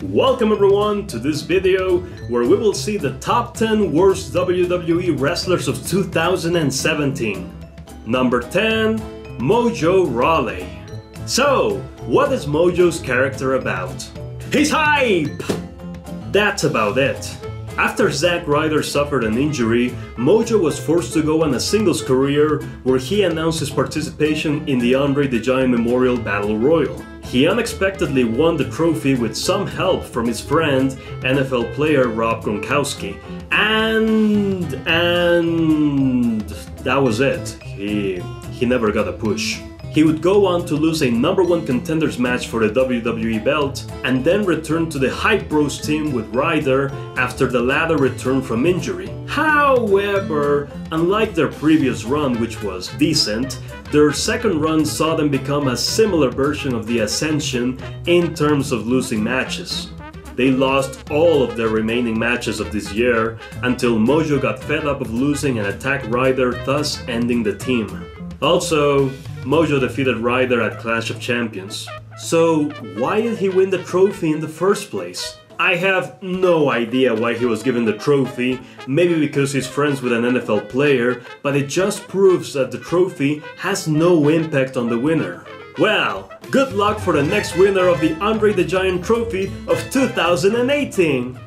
Welcome everyone to this video where we will see the top 10 worst WWE wrestlers of 2017. Number 10, Mojo Rawley. So, what is Mojo's character about? He's hype! That's about it. After Zack Ryder suffered an injury, Mojo was forced to go on a singles career where he announced his participation in the Andre the Giant Memorial Battle Royal. He unexpectedly won the trophy with some help from his friend, NFL player Rob Gronkowski. And that was it. He never got a push. He would go on to lose a #1 contenders match for the WWE belt and then return to the Hype Bros team with Ryder after the latter returned from injury. However, unlike their previous run, which was decent, their second run saw them become a similar version of the Ascension in terms of losing matches. They lost all of their remaining matches of this year until Mojo got fed up of losing and attacked Ryder, thus ending the team. Also, Mojo defeated Ryder at Clash of Champions. So why did he win the trophy in the first place? I have no idea why he was given the trophy, maybe because he's friends with an NFL player, but it just proves that the trophy has no impact on the winner. Well, good luck for the next winner of the Andre the Giant Trophy of 2018!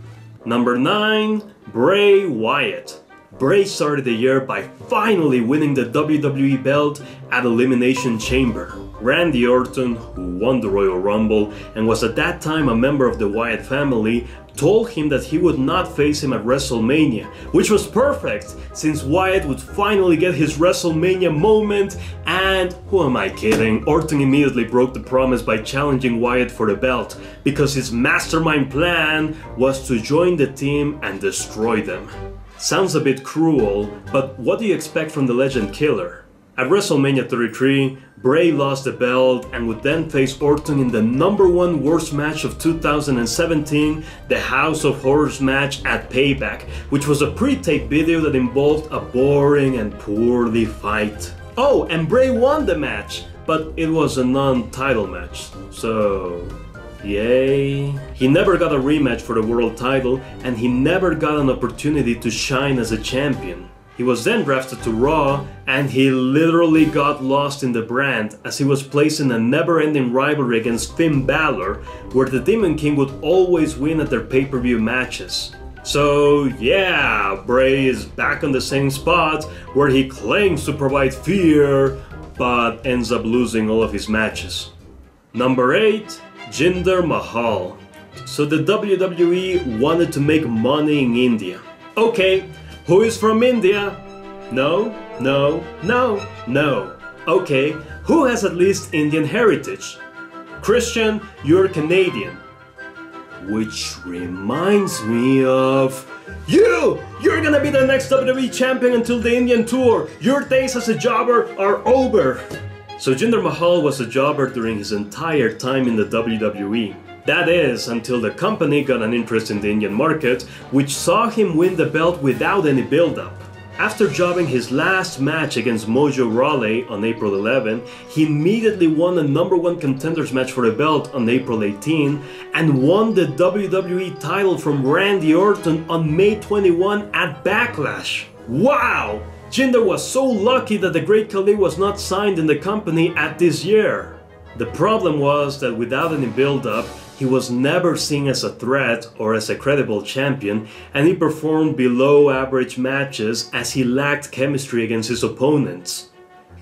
Number 9, Bray Wyatt. Bray started the year by finally winning the WWE belt at Elimination Chamber. Randy Orton, who won the Royal Rumble and was at that time a member of the Wyatt family, told him that he would not face him at WrestleMania, which was perfect since Wyatt would finally get his WrestleMania moment. And who am I kidding? Orton immediately broke the promise by challenging Wyatt for the belt because his mastermind plan was to join the team and destroy them. Sounds a bit cruel, but what do you expect from the Legend Killer? At WrestleMania 33, Bray lost the belt and would then face Orton in the #1 worst match of 2017, the House of Horrors match at Payback, which was a pre-tape video that involved a boring and poorly fight. Oh, and Bray won the match, but it was a non-title match, so yay. He never got a rematch for the world title and he never got an opportunity to shine as a champion. He was then drafted to Raw and he literally got lost in the brand as he was placed in a never-ending rivalry against Finn Balor, where the Demon King would always win at their pay-per-view matches. So yeah, Bray is back on the same spot where he claims to provide fear but ends up losing all of his matches. Number 8, Jinder Mahal. So the WWE wanted to make money in India. Okay, who is from India? No. Okay, who has at least Indian heritage? Christian, you're Canadian. Which reminds me of... You're gonna be the next WWE champion until the Indian tour. Your days as a jobber are over. So Jinder Mahal was a jobber during his entire time in the WWE. That is, until the company got an interest in the Indian market, which saw him win the belt without any build-up. After jobbing his last match against Mojo Rawley on April 11, he immediately won a #1 contenders match for the belt on April 18 and won the WWE title from Randy Orton on May 21 at Backlash. Wow! Jinder was so lucky that the Great Khali was not signed in the company at this year. The problem was that without any build-up, he was never seen as a threat or as a credible champion, and he performed below average matches as he lacked chemistry against his opponents.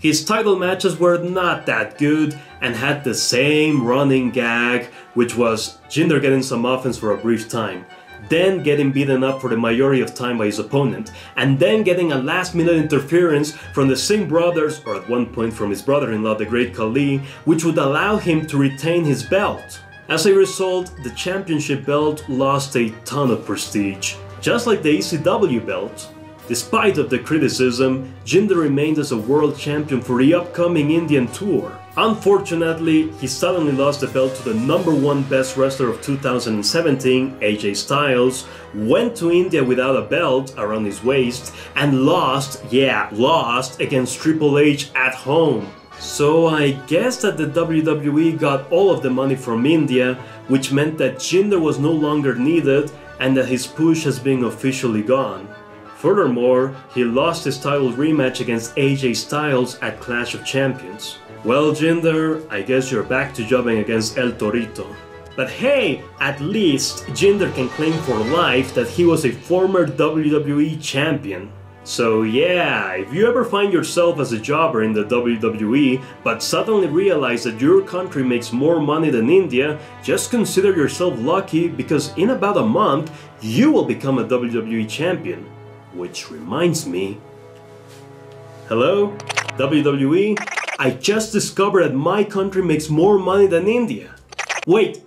His title matches were not that good and had the same running gag, which was Jinder getting some offense for a brief time, then getting beaten up for the majority of time by his opponent, and then getting a last-minute interference from the Singh brothers, or at one point from his brother-in-law, the Great Khali, which would allow him to retain his belt. As a result, the championship belt lost a ton of prestige, just like the ECW belt. Despite of the criticism, Jinder remained as a world champion for the upcoming Indian tour. Unfortunately, he suddenly lost the belt to the #1 best wrestler of 2017, AJ Styles, went to India without a belt around his waist, and lost against Triple H at home. So I guess that the WWE got all of the money from India, which meant that Jinder was no longer needed and that his push has been officially gone. Furthermore, he lost his title rematch against AJ Styles at Clash of Champions. Well, Jinder, I guess you're back to jobbing against El Torito. But hey, at least Jinder can claim for life that he was a former WWE champion. So yeah, if you ever find yourself as a jobber in the WWE, but suddenly realize that your country makes more money than India, just consider yourself lucky because in about a month, you will become a WWE champion. Which reminds me... Hello? WWE? I just discovered that my country makes more money than India. Wait,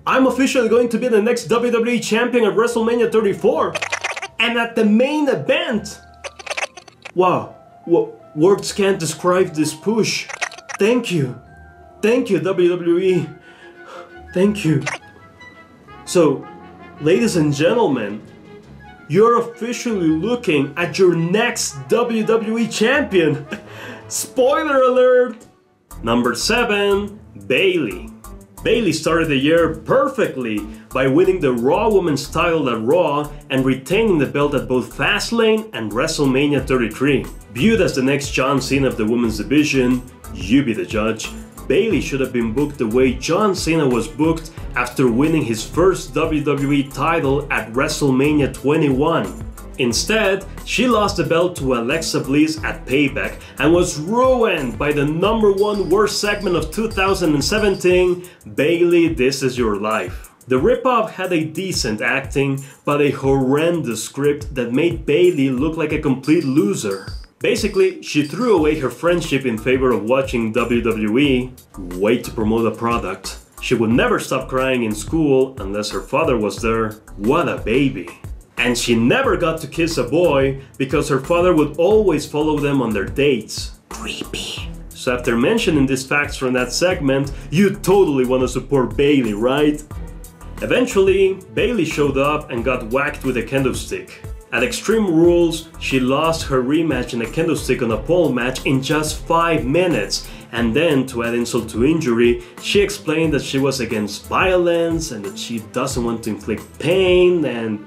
I'm officially going to be the next WWE champion at WrestleMania 34? And at the main event! Wow, words can't describe this push. Thank you. Thank you, WWE. Thank you. So, ladies and gentlemen, you're officially looking at your next WWE champion. Spoiler alert! Number 7, Bayley. Bayley started the year perfectly by winning the Raw Women's title at Raw and retaining the belt at both Fastlane and WrestleMania 33. Viewed as the next John Cena of the women's division, you be the judge, Bayley should have been booked the way John Cena was booked after winning his first WWE title at WrestleMania 21. Instead, she lost the belt to Alexa Bliss at Payback and was ruined by the #1 worst segment of 2017, Bayley, This Is Your Life. The ripoff had a decent acting, but a horrendous script that made Bayley look like a complete loser. Basically, she threw away her friendship in favor of watching WWE, way to promote a product. She would never stop crying in school unless her father was there. What a baby. And she never got to kiss a boy because her father would always follow them on their dates. Creepy. So after mentioning these facts from that segment, you totally want to support Bayley, right? Eventually, Bayley showed up and got whacked with a kendo stick. At Extreme Rules, she lost her rematch in a kendo stick on a pole match in just 5 minutes. And then, to add insult to injury, she explained that she was against violence and that she doesn't want to inflict pain and...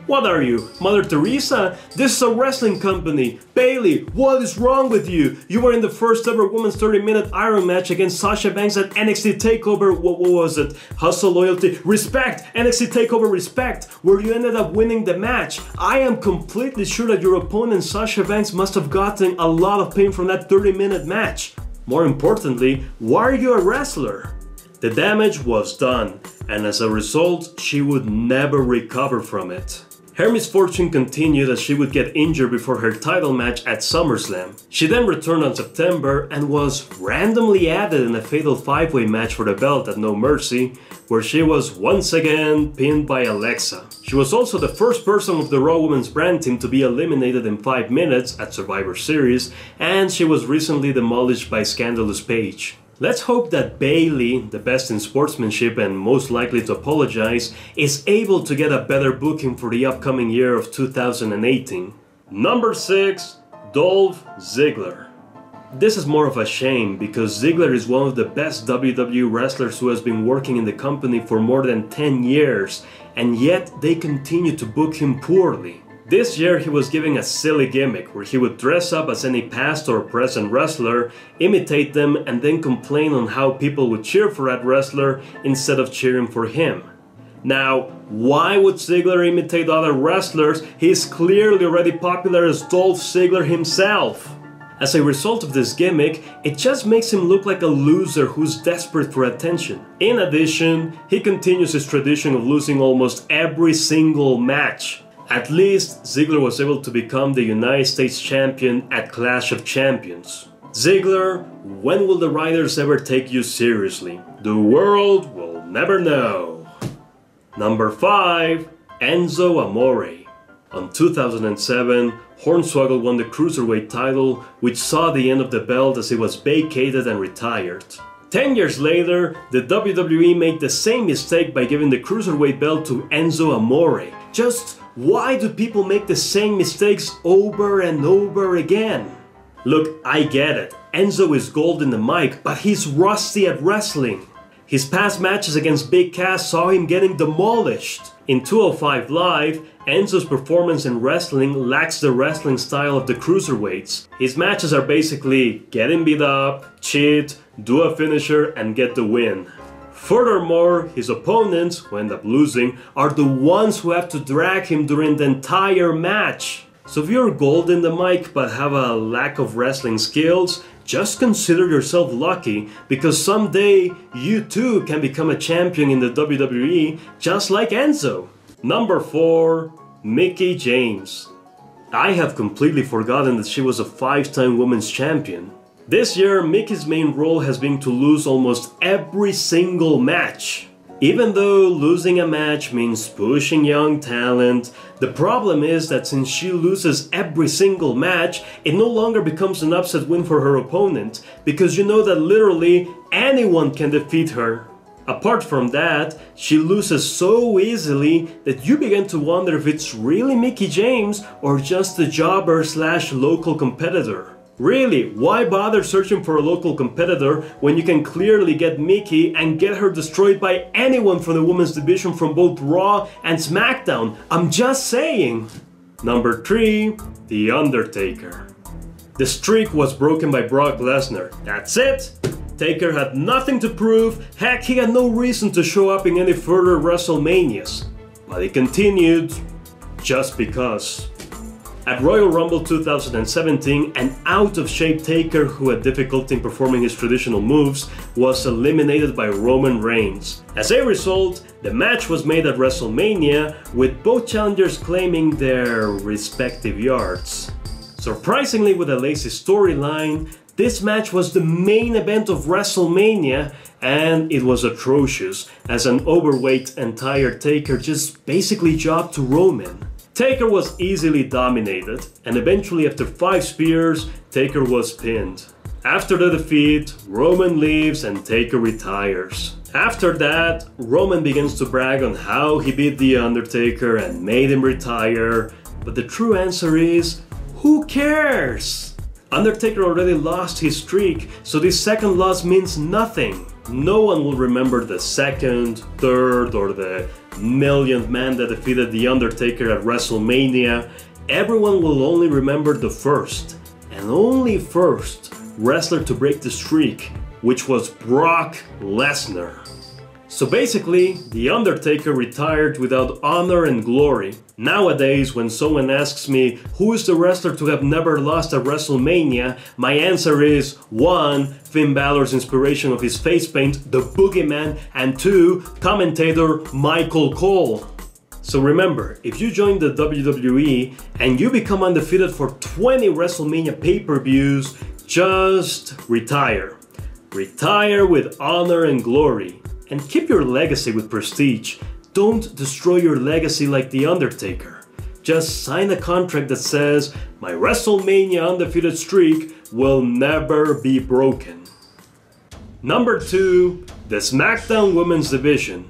What are you, Mother Teresa? This is a wrestling company. Bayley, what is wrong with you? You were in the first ever women's 30-minute Iron match against Sasha Banks at NXT TakeOver, what was it? Hustle, Loyalty, Respect! NXT TakeOver Respect, where you ended up winning the match. I am completely sure that your opponent Sasha Banks must have gotten a lot of pain from that 30-minute match. More importantly, why are you a wrestler? The damage was done, and as a result, she would never recover from it. Her misfortune continued as she would get injured before her title match at SummerSlam. She then returned on September and was randomly added in a fatal 5-way match for the belt at No Mercy, where she was once again pinned by Alexa. She was also the first person of the Raw Women's brand team to be eliminated in 5 minutes at Survivor Series, and she was recently demolished by Scandalous Paige. Let's hope that Bayley, the best in sportsmanship and most likely to apologize, is able to get a better booking for the upcoming year of 2018. Number 6, Dolph Ziggler. This is more of a shame because Ziggler is one of the best WWE wrestlers who has been working in the company for more than 10 years, and yet they continue to book him poorly. This year he was giving a silly gimmick where he would dress up as any past or present wrestler, imitate them, and then complain on how people would cheer for that wrestler instead of cheering for him. Now, why would Ziggler imitate other wrestlers? He's clearly already popular as Dolph Ziggler himself. As a result of this gimmick, it just makes him look like a loser who's desperate for attention. In addition, he continues his tradition of losing almost every single match. At least, Ziggler was able to become the United States champion at Clash of Champions. Ziggler, when will the writers ever take you seriously? The world will never know. Number 5, Enzo Amore. On 2007, Hornswoggle won the Cruiserweight title, which saw the end of the belt as it was vacated and retired. 10 years later, the WWE made the same mistake by giving the Cruiserweight belt to Enzo Amore. Just why do people make the same mistakes over and over again? Look, I get it. Enzo is gold in the mic, but he's rusty at wrestling. His past matches against Big Cass saw him getting demolished. In 205 Live, Enzo's performance in wrestling lacks the wrestling style of the cruiserweights. His matches are basically get him beat up, cheat, do a finisher and get the win. Furthermore, his opponents, who end up losing, are the ones who have to drag him during the entire match. So if you're gold in the mic but have a lack of wrestling skills, just consider yourself lucky, because someday you too can become a champion in the WWE just like Enzo. Number 4. Mickie James. I have completely forgotten that she was a 5-time women's champion. This year, Mickey's main role has been to lose almost every single match. Even though losing a match means pushing young talent, the problem is that since she loses every single match, it no longer becomes an upset win for her opponent, because you know that literally anyone can defeat her. Apart from that, she loses so easily that you begin to wonder if it's really Mickie James or just a jobber / local competitor. Really, why bother searching for a local competitor when you can clearly get Mickie and get her destroyed by anyone from the women's division from both Raw and SmackDown? I'm just saying. Number 3. The Undertaker. The streak was broken by Brock Lesnar. That's it. Taker had nothing to prove. Heck, he had no reason to show up in any further WrestleManias. But he continued just because. At Royal Rumble 2017, an out-of-shape Taker who had difficulty in performing his traditional moves was eliminated by Roman Reigns. As a result, the match was made at WrestleMania, with both challengers claiming their respective yards. Surprisingly, with a lazy storyline, this match was the main event of WrestleMania, and it was atrocious, as an overweight and tired Taker just basically jobbed to Roman. Taker was easily dominated, and eventually after 5 spears, Taker was pinned. After the defeat, Roman leaves and Taker retires. After that, Roman begins to brag on how he beat The Undertaker and made him retire, but the true answer is, who cares? Undertaker already lost his streak, so this second loss means nothing. No one will remember the second, third, or the millionth man that defeated The Undertaker at WrestleMania. Everyone will only remember the first, and only first, wrestler to break the streak, which was Brock Lesnar. So basically, The Undertaker retired without honor and glory. Nowadays, when someone asks me who is the wrestler to have never lost at WrestleMania, my answer is 1. Finn Balor's inspiration of his face paint, the Boogeyman, and 2. Commentator Michael Cole. So remember, if you join the WWE and you become undefeated for 20 WrestleMania pay-per-views, just retire. Retire with honor and glory. And keep your legacy with prestige. Don't destroy your legacy like The Undertaker. Just sign a contract that says, my WrestleMania undefeated streak will never be broken. Number 2. The SmackDown Women's Division.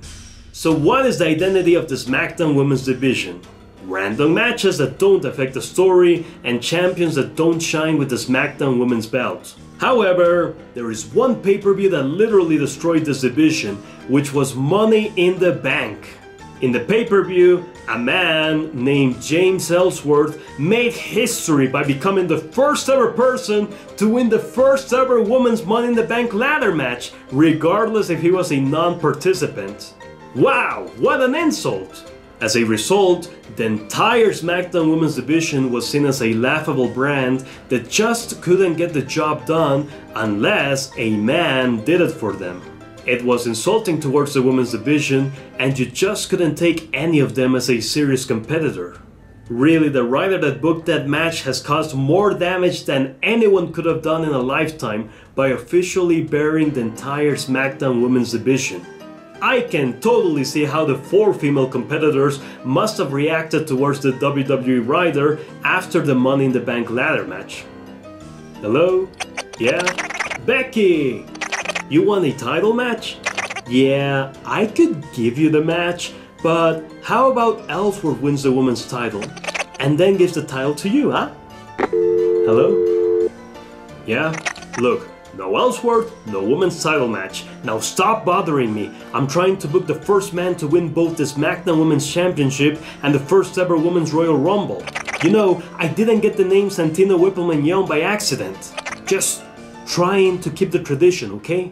So what is the identity of the SmackDown Women's Division? Random matches that don't affect the story and champions that don't shine with the SmackDown Women's belt. However, there is one pay-per-view that literally destroyed this division, which was Money in the Bank. In the pay-per-view, a man named James Ellsworth made history by becoming the first ever person to win the first ever women's Money in the Bank ladder match, regardless if he was a non-participant. Wow, what an insult! As a result, the entire SmackDown Women's Division was seen as a laughable brand that just couldn't get the job done unless a man did it for them. It was insulting towards the women's division, and you just couldn't take any of them as a serious competitor. Really, the writer that booked that match has caused more damage than anyone could have done in a lifetime by officially burying the entire SmackDown Women's Division. I can totally see how the 4 female competitors must have reacted towards the WWE writer after the Money in the Bank ladder match. Hello? Yeah? Becky! You want a title match? Yeah, I could give you the match, but how about Ellsworth wins the women's title and then gives the title to you, huh? Hello? Yeah? Look, No Ellsworth, no women's title match. Now stop bothering me. I'm trying to book the first man to win both the SmackDown Women's Championship and the first ever Women's Royal Rumble. You know, I didn't get the name Santina Whippleman Young by accident. Just trying to keep the tradition, okay?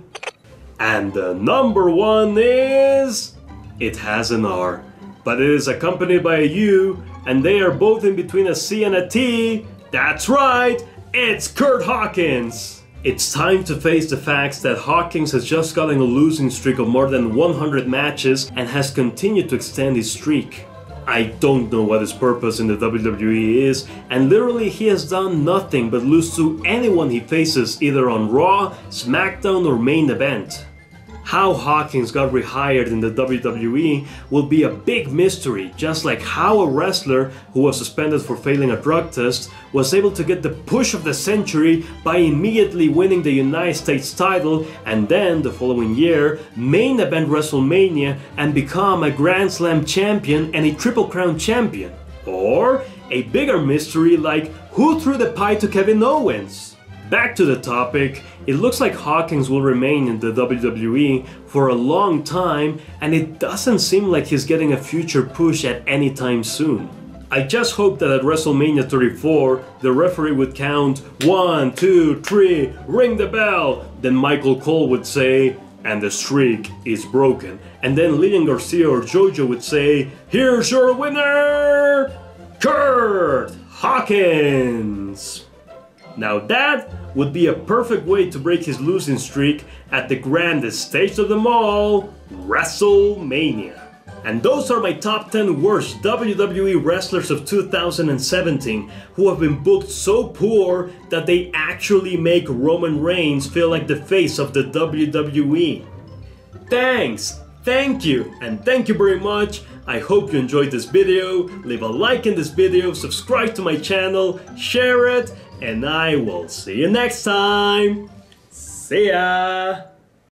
And the number one is... It has an R, but it is accompanied by a U, and they are both in between a C and a T. That's right, it's Kurt Hawkins! It's time to face the facts that Hawkins has just gotten a losing streak of more than 100 matches and has continued to extend his streak. I don't know what his purpose in the WWE is, and literally he has done nothing but lose to anyone he faces either on Raw, SmackDown or Main Event. How Hawkins got rehired in the WWE will be a big mystery, just like how a wrestler who was suspended for failing a drug test was able to get the push of the century by immediately winning the United States title and then, the following year, main event WrestleMania and become a Grand Slam champion and a Triple Crown champion. Or a bigger mystery like who threw the pie to Kevin Owens? Back to the topic, it looks like Hawkins will remain in the WWE for a long time and it doesn't seem like he's getting a future push at any time soon. I just hope that at WrestleMania 34, the referee would count 1, 2, 3, ring the bell, then Michael Cole would say, and the streak is broken, and then Lillian Garcia or JoJo would say, here's your winner, Kurt Hawkins! Now that would be a perfect way to break his losing streak at the grandest stage of them all, WrestleMania. And those are my top 10 worst WWE wrestlers of 2017 who have been booked so poor that they actually make Roman Reigns feel like the face of the WWE. Thanks! Thank you, and thank you very much. I hope you enjoyed this video. Leave a like in this video, subscribe to my channel, share it, and I will see you next time. See ya!